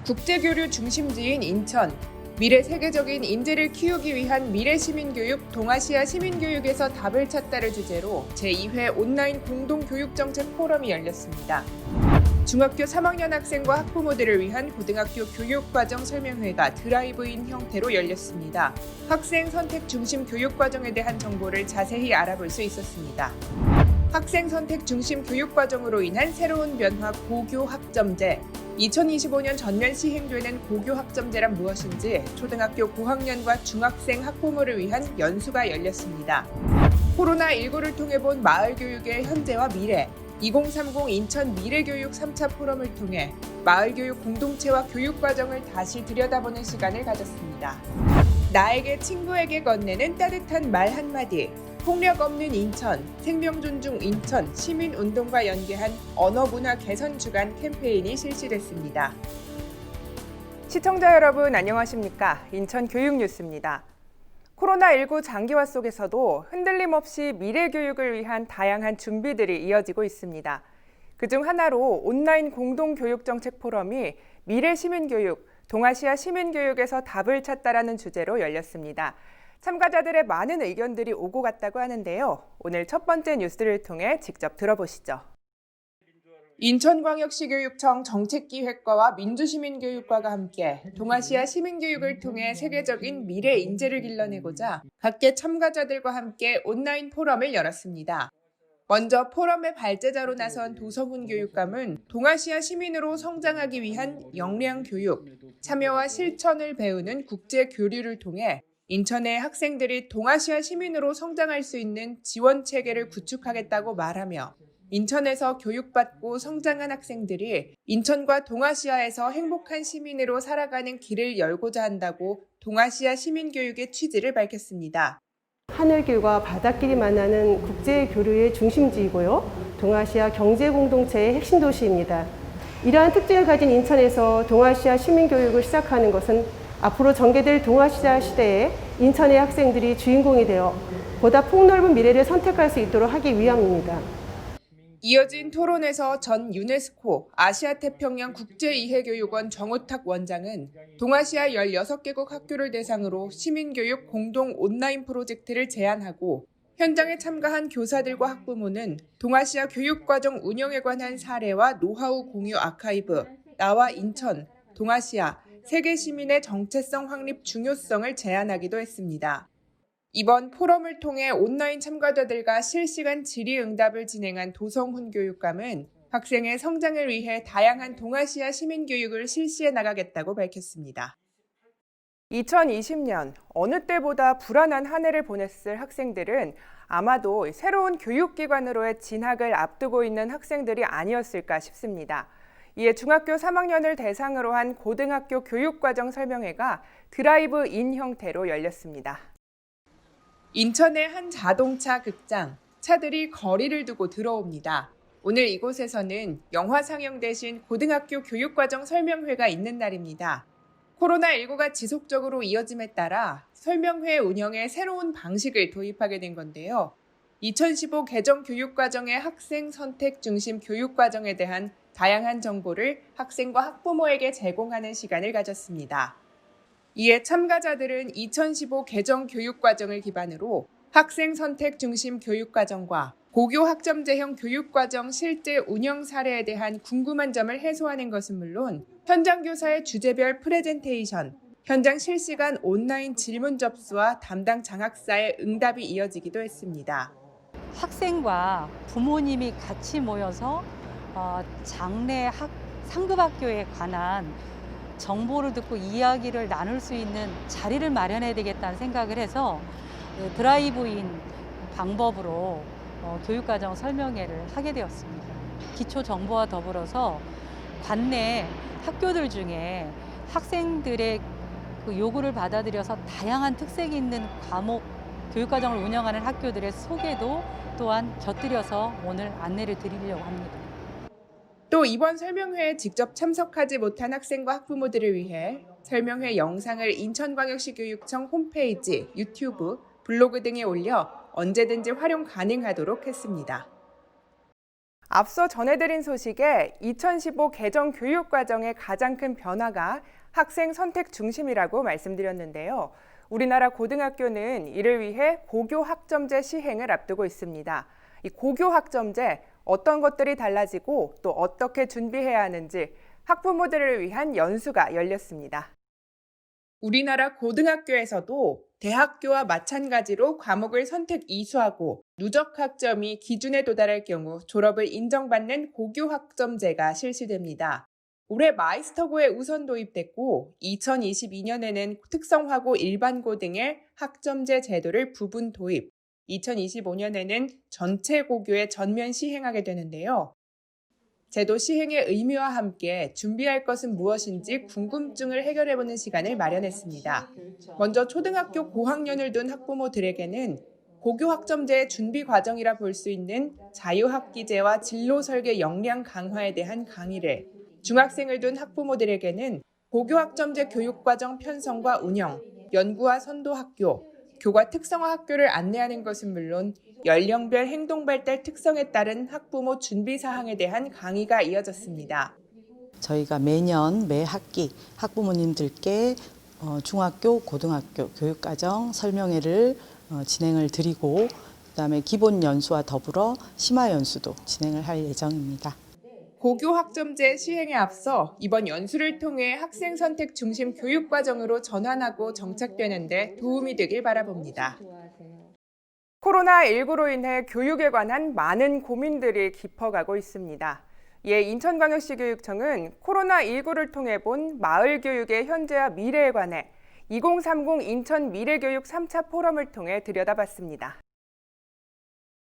국제교류 중심지인 인천, 미래 세계적인 인재를 키우기 위한 미래시민교육 동아시아 시민교육에서 답을 찾다를 주제로 제2회 온라인 공동교육정책 포럼이 열렸습니다. 중학교 3학년 학생과 학부모들을 위한 고등학교 교육과정 설명회가 드라이브인 형태로 열렸습니다. 학생 선택 중심 교육과정에 대한 정보를 자세히 알아볼 수 있었습니다. 학생 선택 중심 교육과정으로 인한 새로운 변화 고교학점제. 2025년 전면 시행되는 고교학점제란 무엇인지 초등학교 고학년과 중학생 학부모를 위한 연수가 열렸습니다. 코로나19를 통해 본 마을교육의 현재와 미래, 2030 인천 미래교육 3차 포럼을 통해 마을교육 공동체와 교육과정을 다시 들여다보는 시간을 가졌습니다. 나에게 친구에게 건네는 따뜻한 말 한마디. 폭력 없는 인천, 생명 존중 인천 시민운동과 연계한 언어문화 개선 주간 캠페인이 실시됐습니다. 시청자 여러분 안녕하십니까? 인천 교육뉴스입니다. 코로나19 장기화 속에서도 흔들림 없이 미래 교육을 위한 다양한 준비들이 이어지고 있습니다. 그중 하나로 온라인 공동교육정책 포럼이 미래 시민교육, 동아시아 시민교육에서 답을 찾다라는 주제로 열렸습니다. 참가자들의 많은 의견들이 오고 갔다고 하는데요. 오늘 첫 번째 뉴스를 통해 직접 들어보시죠. 인천광역시교육청 정책기획과와 민주시민교육과가 함께 동아시아 시민교육을 통해 세계적인 미래 인재를 길러내고자 각계 참가자들과 함께 온라인 포럼을 열었습니다. 먼저 포럼의 발제자로 나선 도성훈 교육감은 동아시아 시민으로 성장하기 위한 역량 교육, 참여와 실천을 배우는 국제 교류를 통해 인천의 학생들이 동아시아 시민으로 성장할 수 있는 지원 체계를 구축하겠다고 말하며 인천에서 교육받고 성장한 학생들이 인천과 동아시아에서 행복한 시민으로 살아가는 길을 열고자 한다고 동아시아 시민교육의 취지를 밝혔습니다. 하늘길과 바닷길이 만나는 국제교류의 중심지이고요. 동아시아 경제공동체의 핵심 도시입니다. 이러한 특징을 가진 인천에서 동아시아 시민교육을 시작하는 것은 앞으로 전개될 동아시아 시대에 인천의 학생들이 주인공이 되어 보다 폭넓은 미래를 선택할 수 있도록 하기 위함입니다. 이어진 토론에서 전 유네스코 아시아태평양 국제이해교육원 정우탁 원장은 동아시아 16개국 학교를 대상으로 시민교육 공동 온라인 프로젝트를 제안하고 현장에 참가한 교사들과 학부모는 동아시아 교육과정 운영에 관한 사례와 노하우 공유 아카이브, 나와 인천, 동아시아, 세계 시민의 정체성 확립 중요성을 제안하기도 했습니다. 이번 포럼을 통해 온라인 참가자들과 실시간 질의응답을 진행한 도성훈 교육감은 학생의 성장을 위해 다양한 동아시아 시민교육을 실시해 나가겠다고 밝혔습니다. 2020년 어느 때보다 불안한 한 해를 보냈을 학생들은 아마도 새로운 교육기관으로의 진학을 앞두고 있는 학생들이 아니었을까 싶습니다. 이에 중학교 3학년을 대상으로 한 고등학교 교육과정 설명회가 드라이브인 형태로 열렸습니다. 인천의 한 자동차 극장, 차들이 거리를 두고 들어옵니다. 오늘 이곳에서는 영화 상영 대신 고등학교 교육과정 설명회가 있는 날입니다. 코로나19가 지속적으로 이어짐에 따라 설명회 운영에 새로운 방식을 도입하게 된 건데요. 2015 개정 교육과정의 학생 선택 중심 교육과정에 대한 다양한 정보를 학생과 학부모에게 제공하는 시간을 가졌습니다. 이에 참가자들은 2015 개정 교육과정을 기반으로 학생 선택 중심 교육과정과 고교 학점제형 교육과정 실제 운영 사례에 대한 궁금한 점을 해소하는 것은 물론 현장 교사의 주제별 프레젠테이션, 현장 실시간 온라인 질문 접수와 담당 장학사의 응답이 이어지기도 했습니다. 학생과 부모님이 같이 모여서 장래 상급 학교에 관한 정보를 듣고 이야기를 나눌 수 있는 자리를 마련해야 되겠다는 생각을 해서 드라이브인 방법으로 교육과정 설명회를 하게 되었습니다. 기초 정보와 더불어서 관내 학교들 중에 학생들의 그 요구를 받아들여서 다양한 특색이 있는 과목 교육과정을 운영하는 학교들의 소개도 또한 곁들여서 오늘 안내를 드리려고 합니다. 또 이번 설명회에 직접 참석하지 못한 학생과 학부모들을 위해 설명회 영상을 인천광역시 교육청 홈페이지, 유튜브, 블로그 등에 올려 언제든지 활용 가능하도록 했습니다. 앞서 전해드린 소식에 2015 개정 교육과정의 가장 큰 변화가 학생 선택 중심이라고 말씀드렸는데요. 우리나라 고등학교는 이를 위해 고교 학점제 시행을 앞두고 있습니다. 이 고교 학점제, 어떤 것들이 달라지고 또 어떻게 준비해야 하는지 학부모들을 위한 연수가 열렸습니다. 우리나라 고등학교에서도 대학교와 마찬가지로 과목을 선택 이수하고 누적 학점이 기준에 도달할 경우 졸업을 인정받는 고교 학점제가 실시됩니다. 올해 마이스터고에 우선 도입됐고 2022년에는 특성화고 일반고 등의 학점제 제도를 부분 도입, 2025년에는 전체 고교에 전면 시행하게 되는데요. 제도 시행의 의미와 함께 준비할 것은 무엇인지 궁금증을 해결해보는 시간을 마련했습니다. 먼저 초등학교 고학년을 둔 학부모들에게는 고교 학점제의 준비 과정이라 볼 수 있는 자유학기제와 진로 설계 역량 강화에 대한 강의를, 중학생을 둔 학부모들에게는 고교 학점제 교육과정 편성과 운영, 연구와 선도 학교, 교과 특성화 학교를 안내하는 것은 물론 연령별 행동발달 특성에 따른 학부모 준비 사항에 대한 강의가 이어졌습니다. 저희가 매년 매 학기 학부모님들께 중학교, 고등학교 교육과정 설명회를 진행을 드리고 그다음에 기본 연수와 더불어 심화 연수도 진행을 할 예정입니다. 고교 학점제 시행에 앞서 이번 연수를 통해 학생 선택 중심 교육과정으로 전환하고 정착되는 데 도움이 되길 바라봅니다. 코로나19로 인해 교육에 관한 많은 고민들이 깊어가고 있습니다. 이에 인천광역시 교육청은 코로나19를 통해 본 마을 교육의 현재와 미래에 관해 2030 인천 미래교육 3차 포럼을 통해 들여다봤습니다.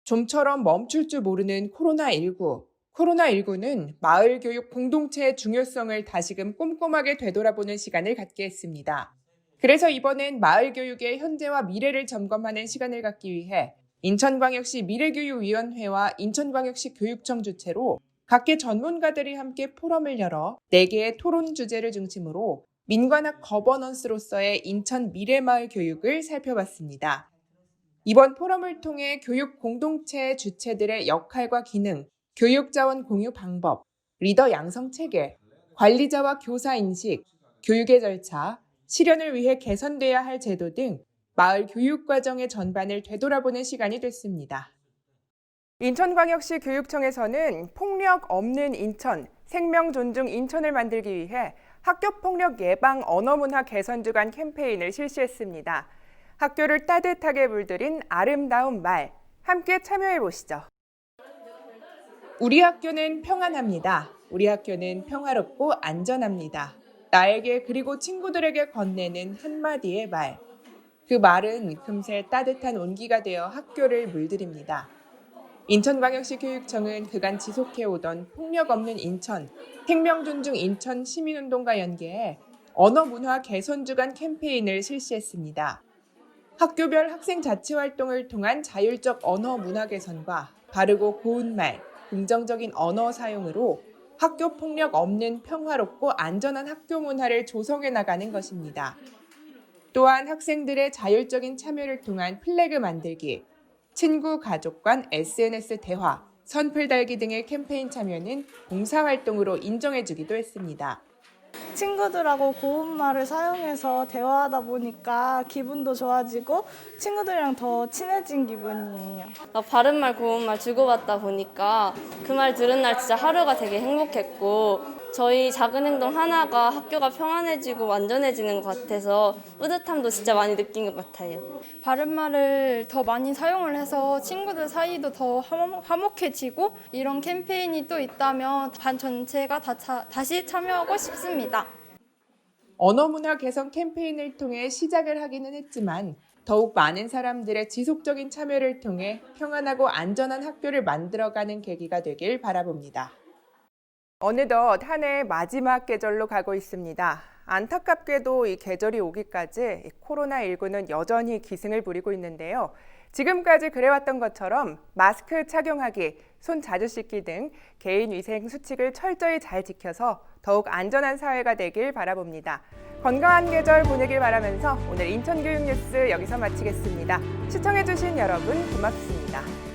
좀처럼 멈출 줄 모르는 코로나19. 코로나19는 마을 교육 공동체의 중요성을 다시금 꼼꼼하게 되돌아보는 시간을 갖게 했습니다. 그래서 이번엔 마을 교육의 현재와 미래를 점검하는 시간을 갖기 위해 인천광역시 미래교육위원회와 인천광역시 교육청 주최로 각계 전문가들이 함께 포럼을 열어 4개의 토론 주제를 중심으로 민관학 거버넌스로서의 인천 미래마을 교육을 살펴봤습니다. 이번 포럼을 통해 교육 공동체 주체들의 역할과 기능, 교육자원 공유 방법, 리더 양성 체계, 관리자와 교사 인식, 교육의 절차, 실현을 위해 개선돼야 할 제도 등 마을 교육 과정의 전반을 되돌아보는 시간이 됐습니다. 인천광역시 교육청에서는 폭력 없는 인천, 생명 존중 인천을 만들기 위해 학교폭력 예방 언어문화 개선 주간 캠페인을 실시했습니다. 학교를 따뜻하게 물들인 아름다운 말, 함께 참여해 보시죠. 우리 학교는 평안합니다. 우리 학교는 평화롭고 안전합니다. 나에게 그리고 친구들에게 건네는 한마디의 말. 그 말은 금세 따뜻한 온기가 되어 학교를 물들입니다. 인천광역시 교육청은 그간 지속해오던 폭력 없는 인천, 생명 존중 인천 시민운동과 연계해 언어문화 개선 주간 캠페인을 실시했습니다. 학교별 학생 자치 활동을 통한 자율적 언어 문화 개선과 바르고 고운 말, 긍정적인 언어 사용으로 학교 폭력 없는 평화롭고 안전한 학교 문화를 조성해 나가는 것입니다. 또한 학생들의 자율적인 참여를 통한 플래그 만들기, 친구, 가족 간 SNS 대화, 선풀 달기 등의 캠페인 참여는 봉사활동으로 인정해주기도 했습니다. 친구들하고 고운말을 사용해서 대화하다 보니까 기분도 좋아지고 친구들이랑 더 친해진 기분이에요. 바른말 고운말 주고받다 보니까 그 말 들은 날 진짜 하루가 되게 행복했고 저희 작은 행동 하나가 학교가 평안해지고 안전해지는 것 같아서 뿌듯함도 진짜 많이 느낀 것 같아요. 바른말을 더 많이 사용을 해서 친구들 사이도 더 화목해지고 이런 캠페인이 또 있다면 반 전체가 다시 참여하고 싶습니다. 언어문화 개선 캠페인을 통해 시작을 하기는 했지만 더욱 많은 사람들의 지속적인 참여를 통해 평안하고 안전한 학교를 만들어가는 계기가 되길 바라봅니다. 어느덧 한 해의 마지막 계절로 가고 있습니다. 안타깝게도 이 계절이 오기까지 코로나19는 여전히 기승을 부리고 있는데요. 지금까지 그래왔던 것처럼 마스크 착용하기, 손 자주 씻기 등 개인 위생 수칙을 철저히 잘 지켜서 더욱 안전한 사회가 되길 바라봅니다. 건강한 계절 보내길 바라면서 오늘 인천교육뉴스 여기서 마치겠습니다. 시청해주신 여러분 고맙습니다.